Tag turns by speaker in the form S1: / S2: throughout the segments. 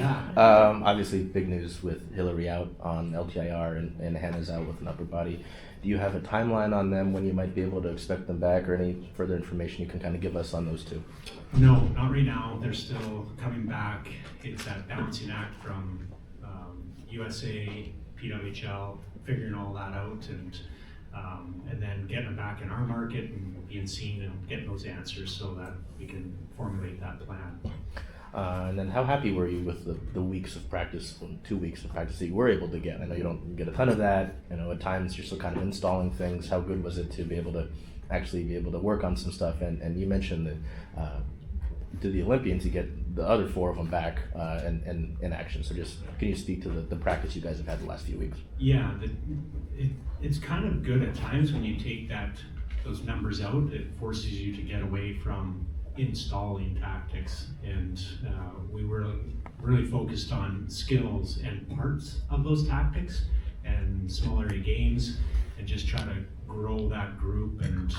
S1: Yeah.
S2: Obviously, big news with Hillary out on LTIR and Hannah's out with an upper body. Do you have a timeline on them when you might be able to expect them back, or any further information you can kind of give us on those two?
S1: No, not right now. They're still coming back. It's that balancing act from USA, PWHL, figuring all that out, and then getting them back in our market and being seen and getting those answers so that we can formulate that plan.
S2: And then how happy were you with the weeks of practice, 2 weeks of practice that you were able to get? I know you don't get a ton of that. At times you're still kind of installing things. How good was it to be able to actually be able to work on some stuff? And you mentioned that to the Olympians, you get the other 4 of them back and in action. So just can you speak to the practice you guys have had the last few weeks?
S1: Yeah, it's kind of good at times when you take those numbers out. It forces you to get away from installing tactics, and we were really focused on skills and parts of those tactics and small area games, and just try to grow that group and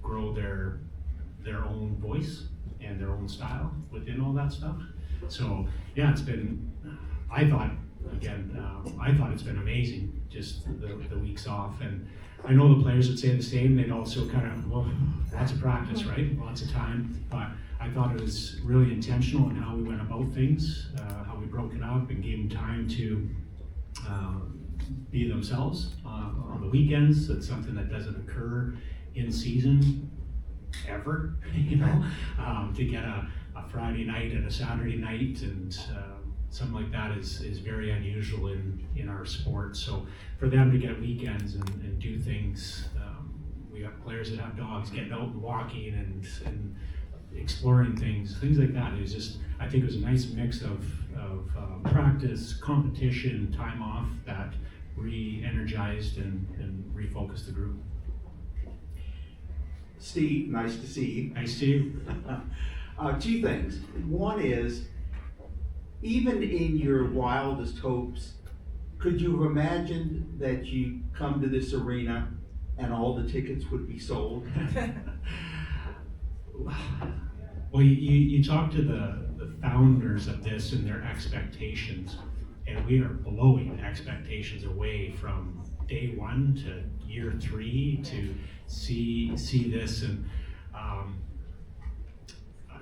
S1: grow their own voice and their own style within all that stuff. So yeah, I thought it's been amazing, just the weeks off. And I know the players would say the same. They'd also kind of, well, lots of practice, right? Lots of time. But I thought it was really intentional in how we went about things, how we broke it up and gave them time to be themselves on the weekends. That's something that doesn't occur in season ever, to get a Friday night and a Saturday night and something like that is very unusual in our sport. So for them to get weekends and do things, we got players that have dogs getting out and walking and exploring things like that. It was just, I think it was a nice mix of practice, competition, time off that re-energized and refocused the group.
S3: Steve, nice to see you.
S1: Nice to you.
S3: 2 things. One is, even in your wildest hopes, could you have imagined that you come to this arena and all the tickets would be sold?
S1: Well, you talk to the founders of this and their expectations, and we are blowing expectations away from day 1 to year 3 to see this. And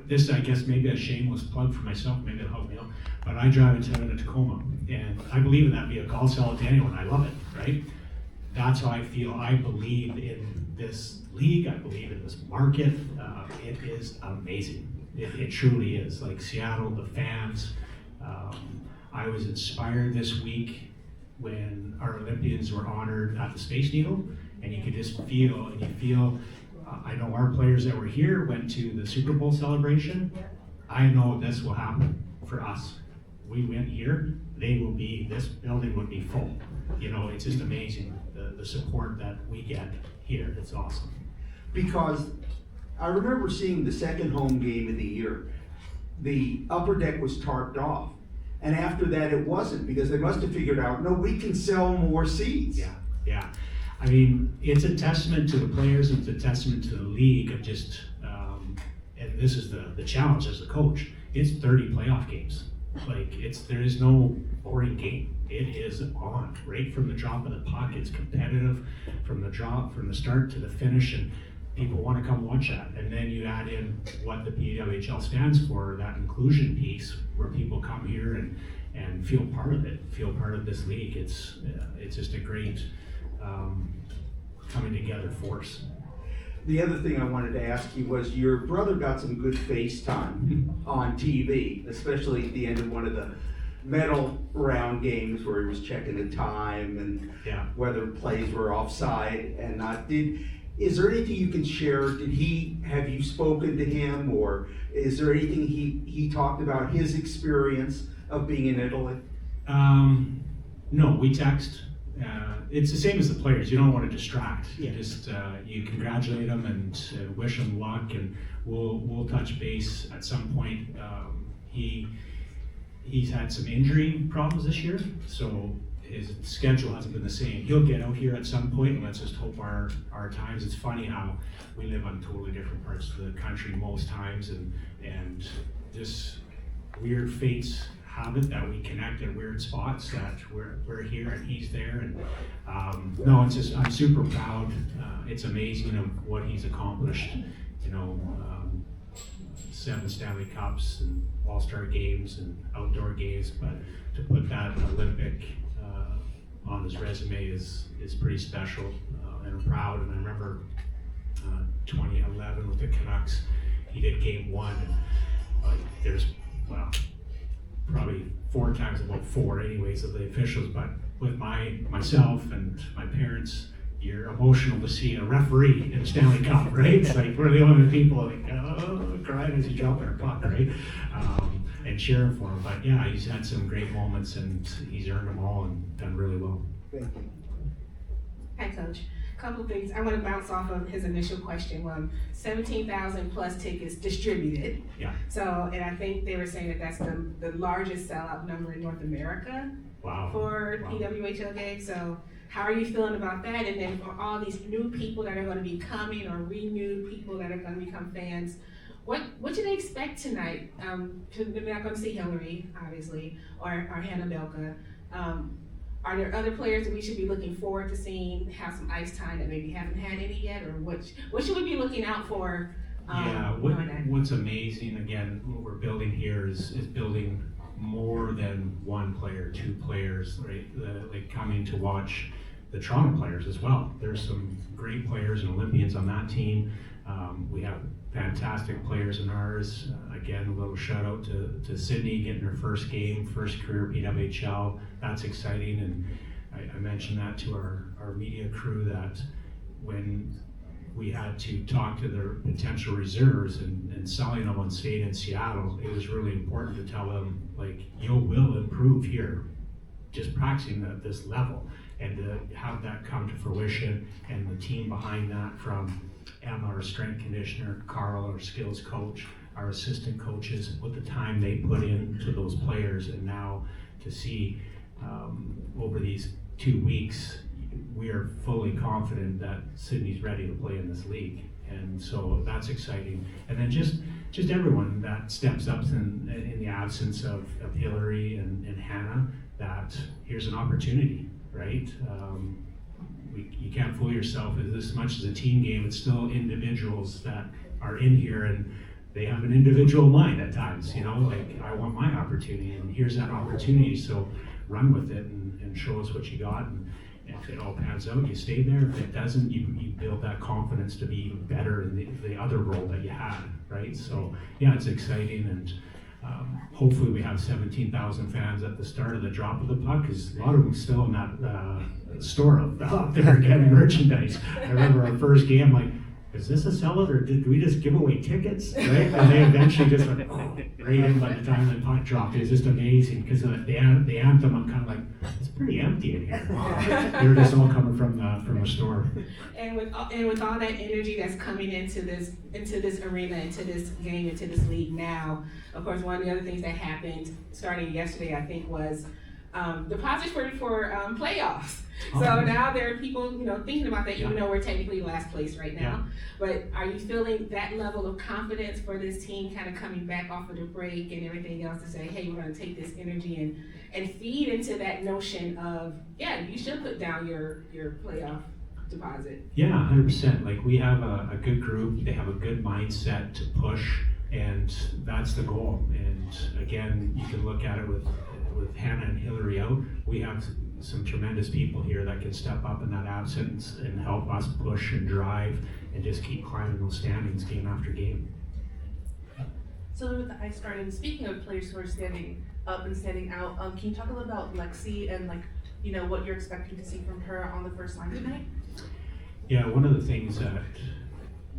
S1: this, I guess, maybe a shameless plug for myself, maybe it'll help me out, but I drive a Toyota Tacoma, and I believe in that vehicle. I'll sell it to anyone. I love it, right? That's how I feel. I believe in this league. I believe in this market. It is amazing. It truly is. Like Seattle, the fans. I was inspired this week when our Olympians were honored at the Space Needle, and you could just feel, I know our players that were here went to the Super Bowl celebration. I know this will happen for us. We went here, this building would be full. It's just amazing, the support that we get here. It's awesome.
S3: Because I remember seeing the second home game of the year. The upper deck was tarped off. And after that, it wasn't, because they must have figured out, no, we can sell more seats.
S1: Yeah. I mean, it's a testament to the players, it's a testament to the league of just, and this is the challenge as a coach, it's 30 playoff games. There is no boring game. It is on, right from the drop of the puck. It's competitive from the start to the finish, and people want to come watch that. And then you add in what the PWHL stands for, that inclusion piece, where people come here and feel part of it, feel part of this league. It's just a great coming together force.
S3: The other thing I wanted to ask you was, your brother got some good face time on TV, especially at the end of one of the medal round games where he was checking the time and whether plays were offside and not. Is there anything you can share? Have you spoken to him, or is there anything he talked about his experience of being in Italy?
S1: No, we text. It's the same as the players. You don't want to distract. You just you congratulate them and wish them luck, and we'll touch base at some point. He's had some injury problems this year, so his schedule hasn't been the same. He'll get out here at some point, and let's just hope our times. It's funny how we live on totally different parts of the country most times, and just weird fates have it that we connect at weird spots, that we're here and he's there, and no, it's just, I'm super proud. It's amazing of what he's accomplished, 7 Stanley Cups and All-Star games and outdoor games, but to put that Olympic on his resume is pretty special, and I'm proud. And I remember 2011 with the Canucks, he did game 1, and there's probably 4 times about 4 anyways of the officials, but with myself and my parents, you're emotional to see a referee in a Stanley Cup, right? It's like we're the only people crying as he dropped our puck, right? And cheering for him. But yeah, he's had some great moments and he's earned them all and done really well.
S3: Thank you.
S4: Hi, Coach. Couple of things. I want to bounce off of his initial question. 17,000 plus tickets distributed.
S1: Yeah.
S4: So, and I think they were saying that that's the largest sellout number in North America.
S1: Wow.
S4: For PWHL games. So, how are you feeling about that? And then for all these new people that are going to be coming, or renewed people that are going to become fans, what do they expect tonight? They're not going to see Hillary, obviously, or Hannah Belka. Are there other players that we should be looking forward to seeing have some ice time that maybe haven't had any yet, or what should we be looking out for?
S1: What's amazing, again, what we're building here is building more than 1 player, 2 players, right? Like coming to watch the Toronto players as well. There's some great players and Olympians on that team. We have fantastic players in ours. Again, a little shout out to Sydney getting her first game, first career PWHL. That's exciting, and I mentioned that to our media crew, that when we had to talk to their potential reserves and selling them on state in Seattle, it was really important to tell them, like, you will improve here, just practicing at this level, and to have that come to fruition, and the team behind that, from Emma, our strength conditioner, Carl, our skills coach, our assistant coaches, with the time they put into those players, and now to see over these 2 weeks, we are fully confident that Sydney's ready to play in this league, and so that's exciting. And then just everyone that steps up in the absence of Hillary and Hannah, that here's an opportunity, right? You can't fool yourself. As much as a team game, it's still individuals that are in here, and they have an individual mind at times, like, I want my opportunity, and here's that opportunity, so run with it and show us what you got. And if it all pans out, you stay there. If it doesn't, you build that confidence to be even better in the other role that you had, right? So yeah, it's exciting, and hopefully we have 17,000 fans at the start of the drop of the puck, because a lot of them still in that store up there getting merchandise. I remember our first game, like, is this a sellout, or did we just give away tickets, right? And they eventually just went right in by the time the puck dropped. It was just amazing, because the anthem, I'm kind of like, it's pretty empty in here. They're just all coming from the store.
S4: And with all that energy that's coming into this arena, into this game, into this league now, of course, one of the other things that happened starting yesterday, I think, was deposits for playoffs. So now there are people, thinking about that, even though we're technically last place right now.
S1: Yeah.
S4: But are you feeling that level of confidence for this team kind of coming back off of the break and everything else to say, hey, we're going to take this energy and feed into that notion of, yeah, you should put down your playoff deposit?
S1: Yeah, 100%. Like, we have a good group. They have a good mindset to push, and that's the goal. And again, you can look at it with Hannah and Hillary out. We have some tremendous people here that can step up in that absence and help us push and drive and just keep climbing those standings game after game.
S5: So with the ice starting, speaking of players who are standing up and standing out, can you talk a little about Lexi and what you're expecting to see from her on the first line tonight? Yeah,
S1: one of the things that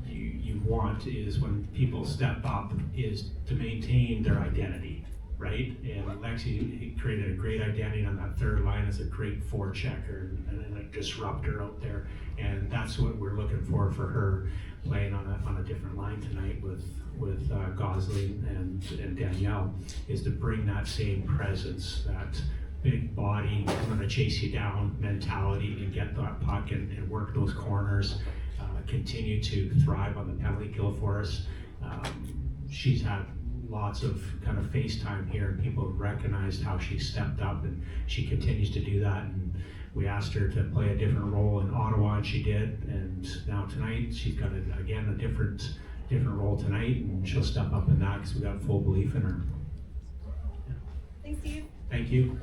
S1: you want is, when people step up, is to maintain their identity, right? And Lexi created a great identity on that third line as a great forechecker and a disruptor out there, and that's what we're looking for her playing on a different line tonight with Gosling and Danielle, is to bring that same presence, that big body, I'm gonna chase you down mentality, and get that puck and work those corners, continue to thrive on the penalty kill for us. She's had lots of kind of FaceTime here, and people recognized how she stepped up, and she continues to do that. And we asked her to play a different role in Ottawa, and she did. And now tonight, she's got again a different role tonight, and she'll step up in that because we got full belief in her.
S6: Thanks, Steve.
S1: Thank you.